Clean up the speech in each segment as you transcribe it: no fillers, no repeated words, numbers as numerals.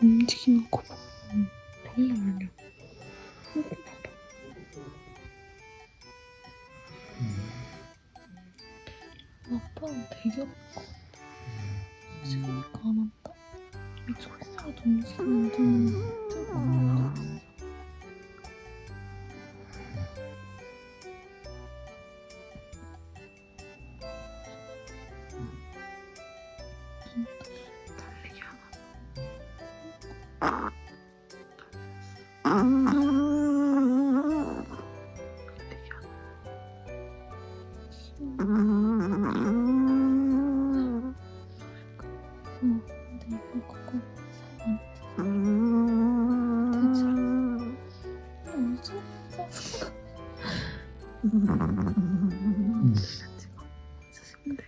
움직이는 거 보면 장난 아니야. 궁금하다. 아빠랑 대결할 것 같아. 싫으니까 안 한다. 조금이라도 움직이면 좀 뜨거워. 달리기 하나. 근데 이걸 갖고 엄청 짜증나. 진짜 잠깐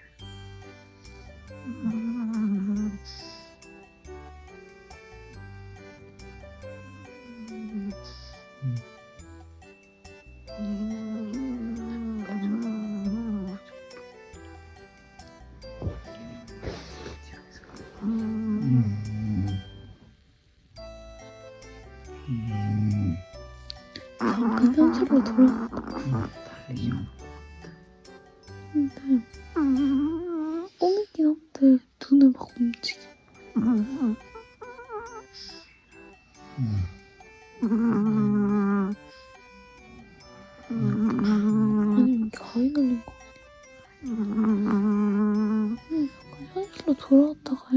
현실로 돌아갔다. 근데 뻥이긴 한데 눈을 막 움직여. 아니면 가위 눌린 거 아니야? 약간 현실로 돌아왔다가 해.